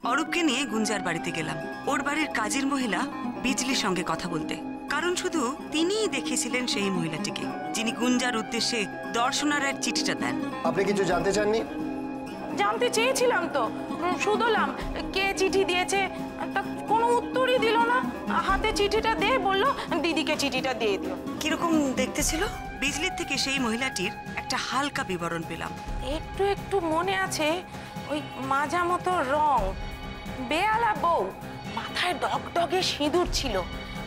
অরূপকে নিয়ে গুঞ্জার বাড়িতে গেলাম। ওর বাড়ির কাজের মহিলা বিজলির সঙ্গে কথা বলতে, কারণ শুধু তিনিই দেখেছিলেন সেই মহিলাটিকে যিনি গুঞ্জার উদ্দেশ্যে দর্শনারায়ের চিঠিটা দেন। আপনি কিছু জানতে চাননি? জানতে চেয়েছিলাম তো, শুধলাম কে চিঠি দিয়েছে, তা কোনো উত্তরই দিল না। হাতে চিঠিটা দিয়ে বললো দিদিকে চিঠিটা দিয়ে দিও। কিরকম দেখতে ছিল? বিজলির থেকে সেই মহিলাটির একটা হালকা বিবরণ পেলাম। একটু একটু মনে আছে, ওই মাজা মতো রং, বেয়ালা বউ, মাথায় ডগডগে সিঁদুর ছিল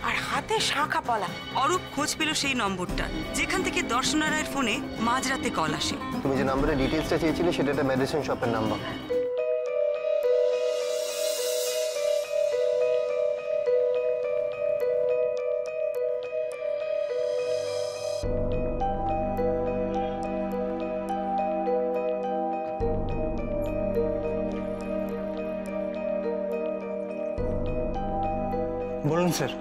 আর হাতে শাঁখা পলা। অরূপ খোঁজ পেল সেই নম্বরটা যেখান থেকে দর্শনারায়ের ফোনে মাঝরাতে কল আসে। তুমি যে নাম্বারে ডিটেইলসটা চেয়েছিলে সেটা একটা মেডিসিন শপের নাম্বার। বলুন স্যার।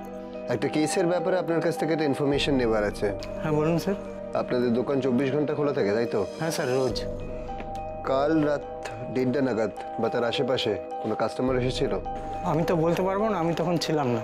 একটা কেসের ব্যাপারে আপনার কাছ থেকে একটা ইনফরমেশন নেবার আছে। হ্যাঁ বলুন স্যার। আপনাদের দোকান 24 ঘন্টা খোলা থাকে, তাই তো? হ্যাঁ স্যার, রোজ। কাল রাত 1:30 নাগাদ বা তার আশেপাশে কোনো কাস্টমার এসেছিল? আমি তো বলতে পারবো না, আমি তখন ছিলাম না।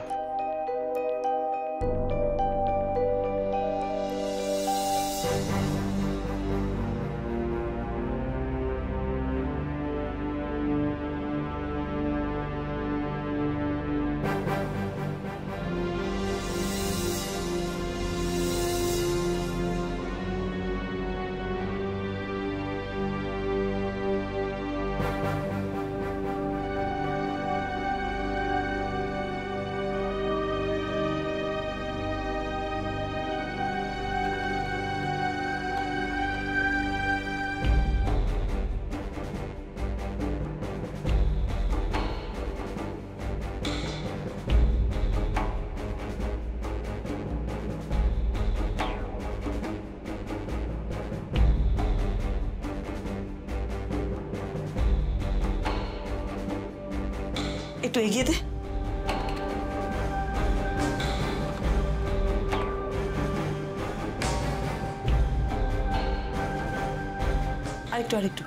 একটু এগিয়ে দে। আরেকটু আরেকটু।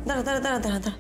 দাঁড়া দাঁড়া দাঁড়া দাঁড়া দাঁড়া।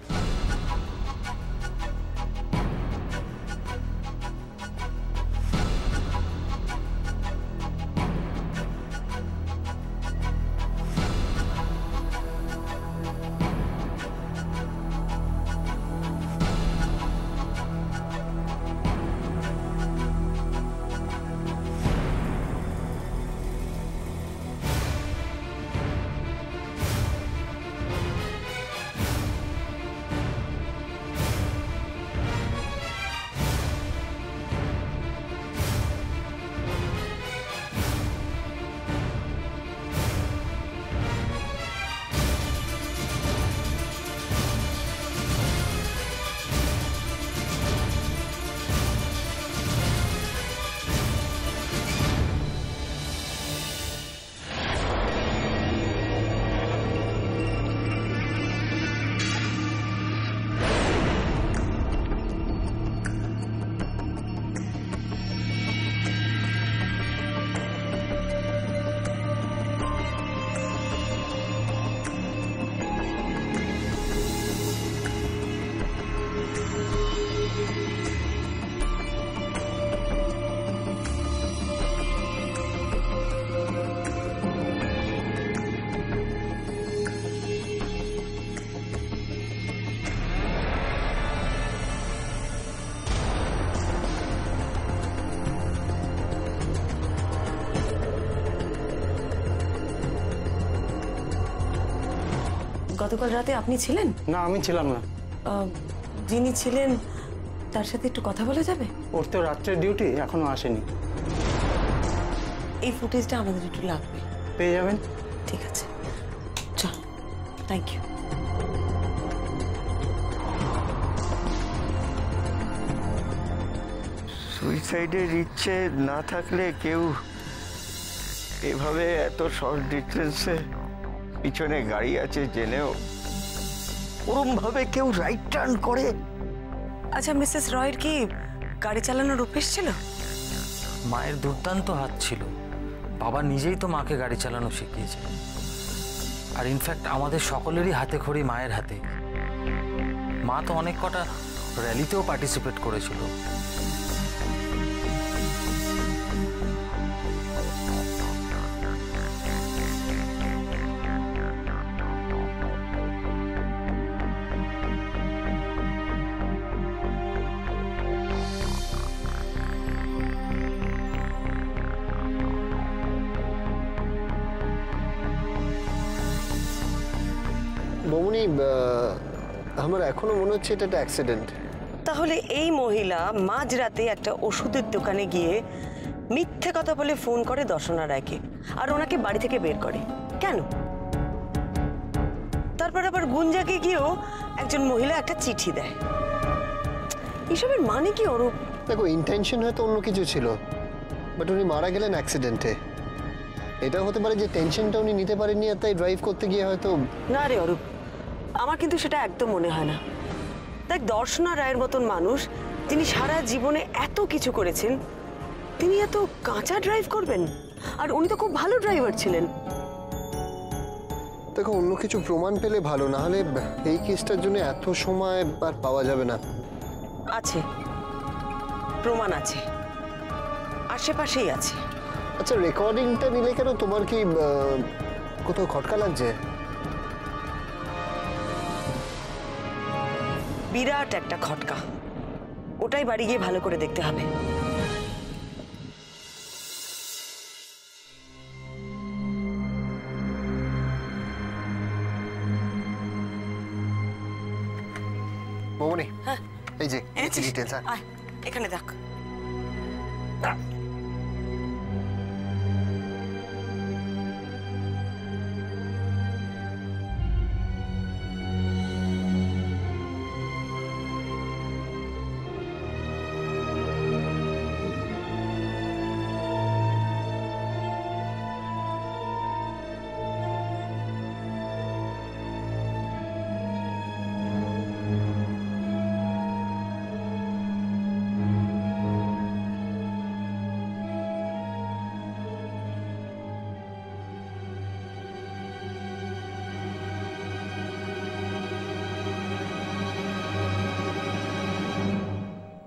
গতকাল রাতে আপনি ছিলেন? না, আমি ছিলাম না। যিনি ছিলেন তার সাথে একটু কথা বলা যাবে? ওর তো রাত্রের ডিউটি, এখনো আসেনি। এই ফুটেজটা আমাদের একটু লাগবে। পেয়ে যাবেন। ঠিক আছে, চল। Thank you. সুইসাইডের ইচ্ছে না থাকলে কেউ এভাবে এত শর্ট ডিস্টেন্সে পিছনে গাড়ি আছে জেনেও ওরম ভাবে কেউ রাইট টার্ন করে? আচ্ছা, মিসেস রয়ের কি গাড়ি চালানোর অভ্যেস ছিল? মায়ের দুর্দান্ত হাত ছিল। বাবা নিজেই তো মাকে গাড়ি চালানো শিখিয়েছে। আর ইনফ্যাক্ট আমাদের সকলেরই হাতে খড়ি মায়ের হাতে। মা তো অনেক কটা র্যালিতেও পার্টিসিপেট করেছিল। বৌমনি, আমার এখনো মনে হচ্ছে এটা একটা অ্যাক্সিডেন্ট। তাহলে এই মহিলা মাঝরাতে একটা ওষুধের দোকানে গিয়ে মিথ্যে কথা বলে ফোন করে দর্শনা রায়কে, আর ওনাকে বাড়ি থেকে বের করে কেন? তারপর আবার গুঞ্জাকে গিয়েও একজন মহিলা একটা চিঠি দেয়। এসবের মানে কি অরূপ? দেখো, ইন্টেনশন হয়তো অন্য কিছু ছিল, বাট উনি মারা গেলেন অ্যাক্সিডেন্টে। এটা হতে পারে যে টেনশনটা উনি নিতে পারেননি, আর তাই ড্রাইভ করতে গিয়ে হয়তো। না রে অরূপ, আমার কিন্তু সেটা একদম মনে হয় না। দেখ, দর্শনা রায়ের মতন মানুষ, তিনি সারা জীবনে এত কিছু করেছেন, তিনি এত কাঁচা ড্রাইভ করবেন? আর উনি তো খুব ভালো ড্রাইভার ছিলেন। দেখো, অন্য কিছু প্রমাণ পেলে ভালো, না হলে এই কেসটার জন্য এত সময় আর পাওয়া যাবে না। আছে, প্রমাণ আছে, আশেপাশেই আছে। আচ্ছা, রেকর্ডিংটা নিলে কেন? তোমার কি কোথাও খটকা লাগছে? বিরাট একটা খটকা, ওটাই বাড়ি গিয়ে ভালো করে দেখতে হবে। বৌমনি, হ্যাঁ, এই যে এনেছিস? ডিটেলস। আয়, এখানে দেখ।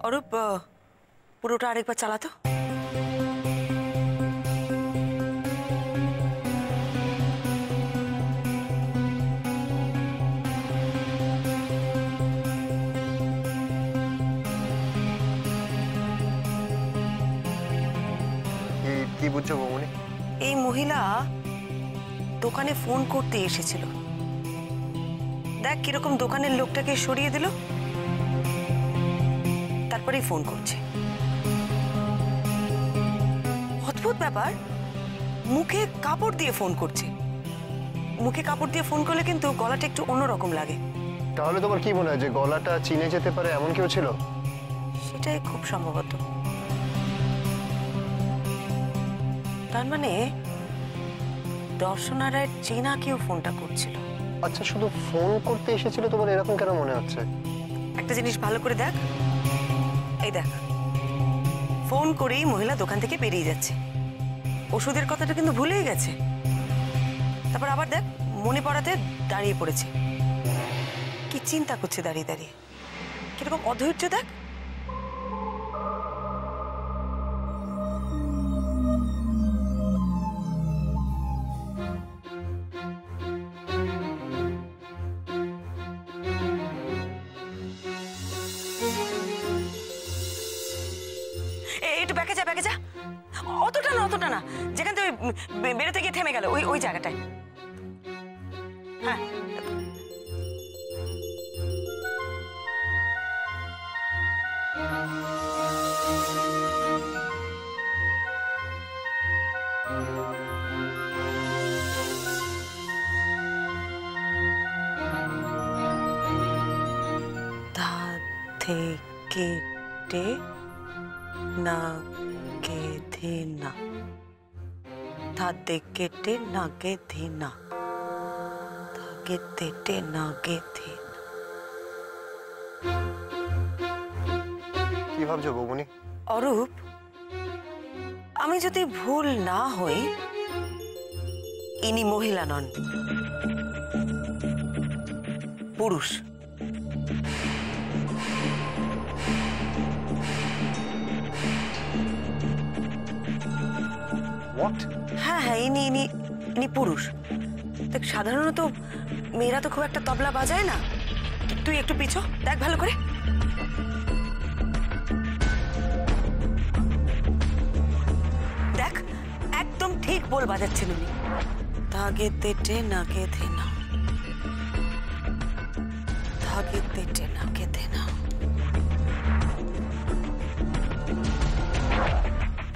অরূপ, পুরোটা আরেকবার চালাতো। কি বুঝছো বৌমনি? এই মহিলা দোকানে ফোন করতে এসেছিল। দেখ কিরকম দোকানের লোকটাকে সরিয়ে দিল, তারপরেই ফোন করছে। অদ্ভুত ব্যাপার, মুখে কাপড় দিয়ে ফোন করছে। মুখে কাপড় দিয়ে ফোন করলে কিন্তু গলাটা একটু অন্যরকম লাগে। তাহলে তোমার কি মনে হয় যে গলাটা চিনে যেতে পারে এমন কেউ ছিল? সেটাই খুব সম্ভবত। তার মানে দর্শনা রায়ের চেনা কেউ ফোনটা করছিল। আচ্ছা, শুধু ফোন করতে এসেছিল তোমার এরকম কেন মনে হচ্ছে? একটা জিনিস ভালো করে দেখ, এই দেখ, ফোন করেই মহিলা দোকান থেকে বেরিয়ে যাচ্ছে। ওষুধের কথাটা কিন্তু ভুলেই গেছে। তারপর আবার দেখ, মনে পড়াতে দাঁড়িয়ে পড়েছে। কি চিন্তা করছে দাঁড়িয়ে দাঁড়িয়ে, কিরকম অধৈর্য দেখ। একটু ব্যাকে যা, ব্যাকে যা। অতটা না, অতটা না, যেখান থেকে বেরোতে গিয়ে থেমে গেল, ওই ওই জায়গাটায়। হ্যাঁ, ধা থেকে টে না কে ধে না। ধাদে কেটে নাগে ধিনা, ধাগে তেটে নাগে ধিনা। কি ভাবছো বৌমনি? অরূপ, আমি যদি ভুল না হই, ইনি মহিলা নন, পুরুষ। হোয়াট? হ্যাঁ হ্যাঁ, ইনি ইনি ইনি পুরুষ। দেখ, সাধারণত মেয়েরা তো খুব একটা তবলা বাজায় না। তুই একটু পিছো, দেখ ভালো করে। দেখ, একদম ঠিক বল বাজাচ্ছেন উনি। ধাগে তেটে নাগে ধেনা, ধাগে তেটে নাগে ধেনা,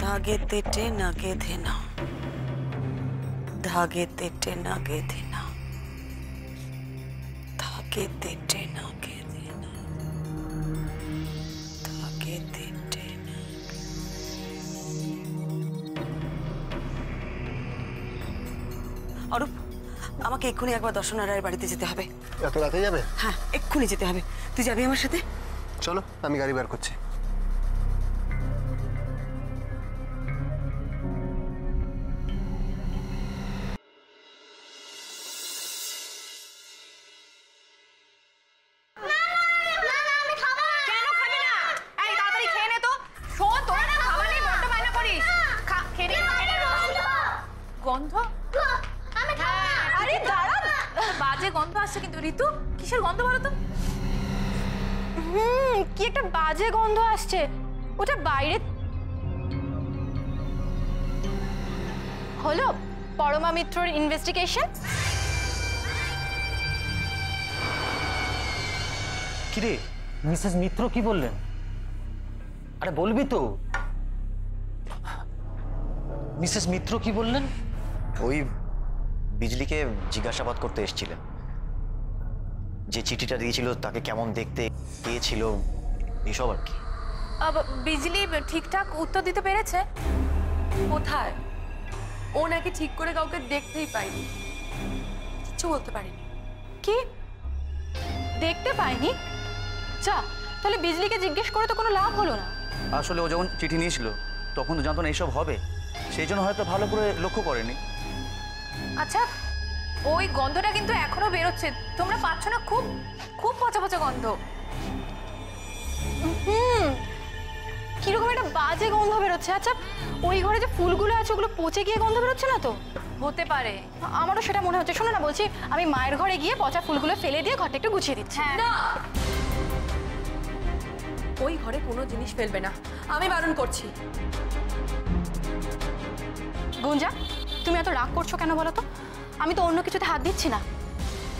ধাগে তেটে নাগে ধেনা, ধাগে তেটে নাগে ধেনা, ধাগে তেটে নাগে ধেনা, ধাগে তেটে। অরূপ, আমাকে এক্ষুনি একবার দর্শনা রায়ের বাড়িতে যেতে হবে। এত রাতে যাবে? হ্যাঁ, এক্ষুনি যেতে হবে। তুই যাবি আমার সাথে? চলো, আমি গাড়ি বের করছি। গন্ধ? আরে দাঁড়া, বাজে গন্ধ আসছে কিন্তু। ঋতু, কিসের গন্ধ বলো তো? কি একটা বাজে গন্ধ আসছে, ওটা বাইরে হলো। পরমা মিত্রর ইনভেস্টিগেশন। কিরে, মিসেস মিত্র কি বললেন? আরে বলবি তো। মিসেস মিত্র কি বললেন? ওই বিজলিকে জিজ্ঞাসাবাদ করতে এসেছিলেন, যে চিঠিটা দিয়েছিল তাকে কেমন দেখতে, কে ছিল, এসব আর কি। বিজলি ঠিকঠাক উত্তর দিতে পেরেছে? কোথায়? ও নাকি ঠিক করে কাউকে দেখতেই পায়নি, কিচ্ছু বলতে পারেনি। কি দেখতে পাইনি? যা, তাহলে বিজলিকে জিজ্ঞেস করে তো কোনো লাভ হলো না। আসলে ও যখন চিঠি নিয়েছিল তখন তো জানতো না এইসব হবে, সেই জন্য হয়তো ভালো করে লক্ষ্য করেনি। আচ্ছা, ওই গন্ধটা কিন্তু এখনো বেরোচ্ছে, তোমরা পাচ্ছ না? খুব খুব পচা পচা গন্ধ। কিরকম একটা বাজে গন্ধ বেরোচ্ছে। আচ্ছা, ওই ঘরে যে ফুলগুলো আছে ওগুলো পচে গিয়ে গন্ধ বেরোচ্ছে না তো? হতে পারে, আমারও সেটা মনে হচ্ছে। শোনো না, বলছি আমি মায়ের ঘরে গিয়ে পচা ফুলগুলো ফেলে দিয়ে ঘরটা একটু গুছিয়ে দিচ্ছি। না, ওই ঘরে কোনো জিনিস ফেলবে না, আমি বারণ করছি। গুঞ্জা, তুমি এত রাগ করছো কেন বলো তো? আমি তো অন্য কিছুতে হাত দিচ্ছি না,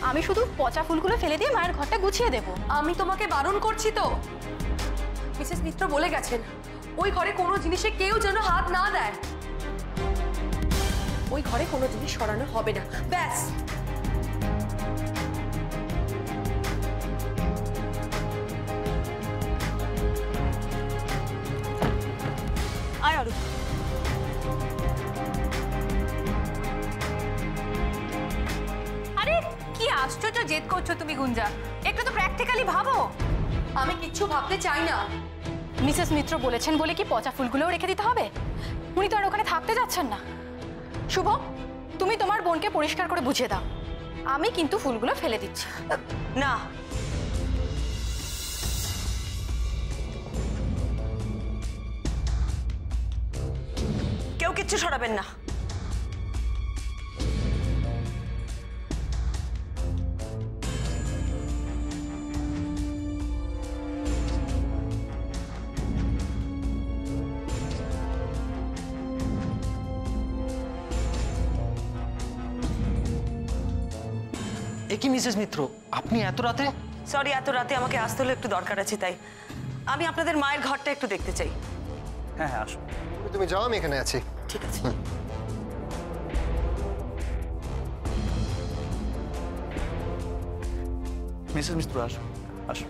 আমি শুধু পচা ফুলগুলো ফেলে দিয়ে মায়ের ঘরটা গুছিয়ে দেবো। আমি তোমাকে বারণ করছি তো। মিসেস মিত্র বলে গেছেন ওই ঘরে কোনো জিনিসে কেউ যেন হাত না দেয়। ওই ঘরে কোনো জিনিস সরানো হবে না, ব্যাস। আয় অরূপ। আরে কি আশ্চর্য জেদ করছো তুমি গুঞ্জা, একটু তো প্র্যাকটিক্যালি ভাবো। আমি কিচ্ছু ভাবতে চাই না। মিসেস মিত্র বলেছেন বলে কি পচা ফুলগুলোও রেখে দিতে হবে? উনি তো আর ওখানে থাকতে যাচ্ছেন না। শুভ, তুমি তোমার বোনকে পরিষ্কার করে বুঝিয়ে দাও, আমি কিন্তু ফুলগুলো ফেলে দিচ্ছি। না, কেউ কিচ্ছু সরাবেন না। কি মিসেস মিত্র, আপনি এত রাতে? সরি, এত রাতে আমাকে আসতে হলো, একটু দরকার আছে তাই। আমি আপনাদের মায়ের ঘরটা একটু দেখতে চাই। হ্যাঁ হ্যাঁ, আসো। তুমি যাও, আমি এখানে আছি। ঠিক আছে। মিসেস মিত্র আসো, আসো।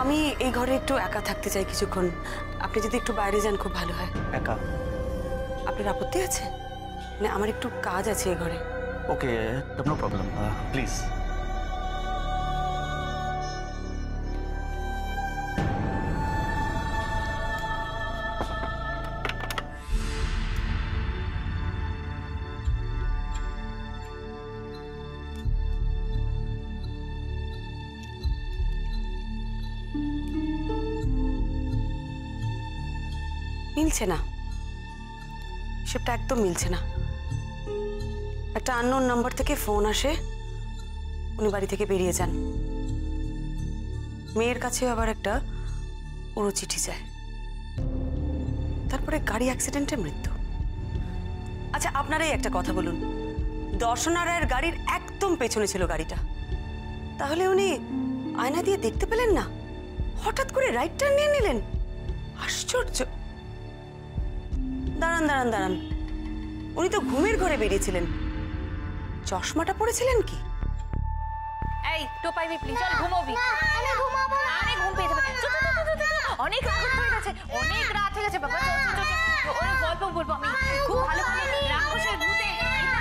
আমি এই ঘরে একটু একা থাকতে চাই কিছুক্ষণ। আপনি যদি একটু বাইরে যান খুব ভালো হয়। একা? আপনার আপত্তি আছে? মানে আমার একটু কাজ আছে এই ঘরে। ওকে, নো প্রবলেম, প্লিজ। মিলছে না, সেটা একদম মিলছে না। একটা আননোন নাম্বার থেকে ফোন আসে, উনি বাড়ি থেকে বেরিয়ে যান। মেয়ের কাছে আবার একটা পুরো চিঠি যায়, তারপরে গাড়ি অ্যাক্সিডেন্টে মৃত্যু। আচ্ছা আপনারাই একটা কথা বলুন, দর্শনা রায়ের গাড়ির একদম পেছনে ছিল গাড়িটা, তাহলে উনি আয়না দিয়ে দেখতে পেলেন না, হঠাৎ করে রাইট টার্ন নিয়ে নিলেন? আশ্চর্য। দাঁড়ান দাঁড়ান দাঁড়ান, উনি তো ঘুমের ঘরে বেরিয়েছিলেন, চশমাটা পরেছিলেন কি? এই টোপাইবি প্লিজ, চল ঘুমোবি। আমি ঘুমাবো না, আরে ঘুম পেয়ে যাবে। অনেক রাত হয়ে গেছে, অনেক রাত হয়ে গেছে বাবা। চল চল চল, ওর গল্প বলবো আমি খুব ভালো ভালো রাক্ষসের ভূতে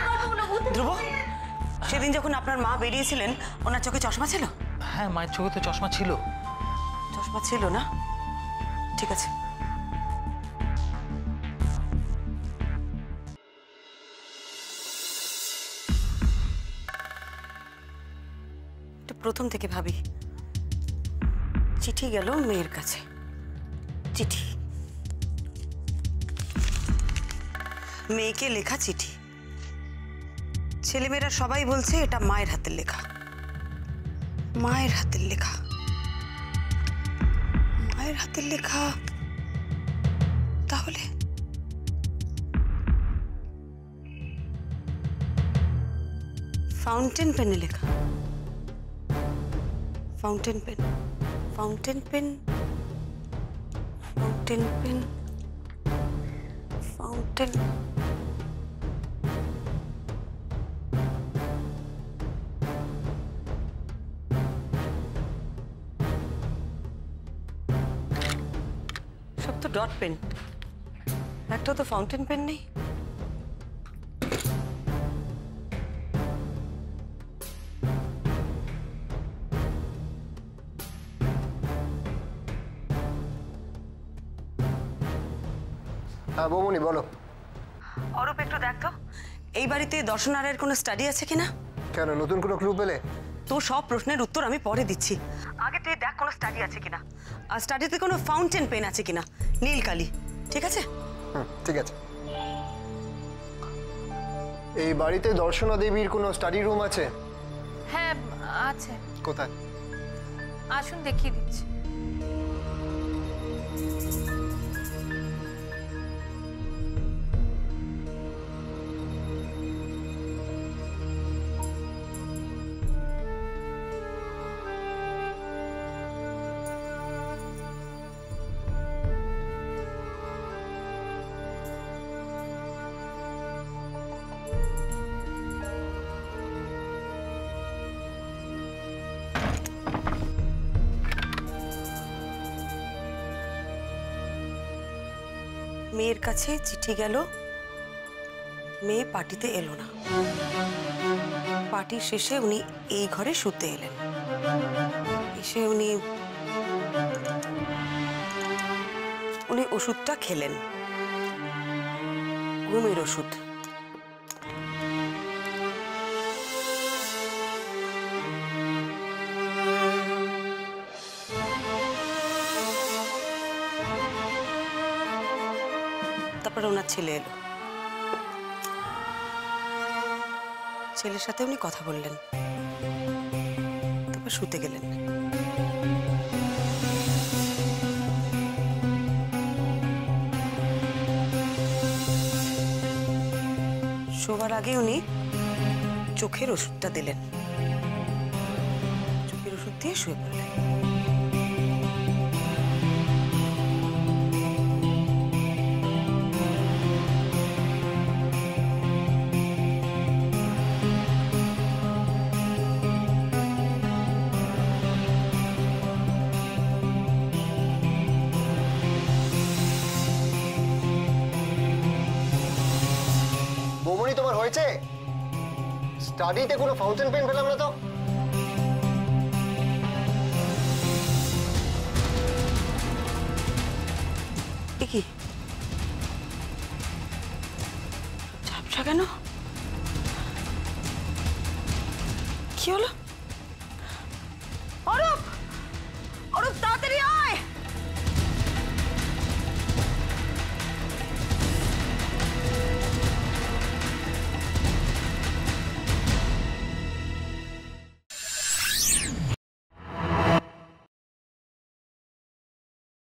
গল্পগুলো। ধ্রুব, সেদিন যখন আপনার মা বেরিয়েছিলেন ওনার চোখে চশমা ছিল? হ্যাঁ, মায়ের চোখে তো চশমা ছিল। চশমা ছিল না? ঠিক আছে। প্রথম থেকে ভাবি, চিঠি গেল মেয়ের কাছে, চিঠি, মেয়েকে লেখা চিঠি। ছেলেমেয়েরা সবাই বলছে এটা মায়ের হাতের লেখা, মায়ের হাতের লেখা, মায়ের হাতের লেখা। তাহলে ফাউন্টেন পেনে লেখা, fountain pen, fountain pen, fountain pen, fountain. সব তো ডট পেন, একটাও তো ফাউন্টেন পেন নেই। হ্যাঁ বৌমনি বলো। অরূপ একটু দেখ তো, এই বাড়িতে দর্শনা রায়ের কোনো স্টাডি আছে কিনা? কেন, নতুন কোনো ক্লু পেলে? তোর সব প্রশ্নের উত্তর আমি পরে দিচ্ছি, আগে তুই দেখ কোনো স্টাডি আছে কিনা, আর স্টাডিতে কোনো ফাউন্টেন পেন আছে কিনা, নীল কালি। ঠিক আছে? ঠিক আছে। এই বাড়িতে দর্শনা দেবীর কোনো স্টাডি রুম আছে? হ্যাঁ আছে। কোথায়? আসুন দেখিয়ে দিচ্ছি। মেয়ের কাছে চিঠি গেল, মেয়ে পার্টিতে এলো না, পার্টি শেষে উনি এই ঘরে শুতে এলেন, এসে উনি ওষুধটা খেলেন, ঘুমের ওষুধ। তারপর ওনার ছেলে এলো, ছেলের সাথে উনি কথা বললেন, তারপর শুতে গেলেন। শোবার আগে উনি চোখের ওষুধটা দিলেন, চোখের ওষুধ দিয়ে শুয়ে পড়লেন। হয়েছে? স্টাডিতে কোনো ফাউন্টেন পেন পেলাম না তো। কি ঝাপসা কেন? কি হলো?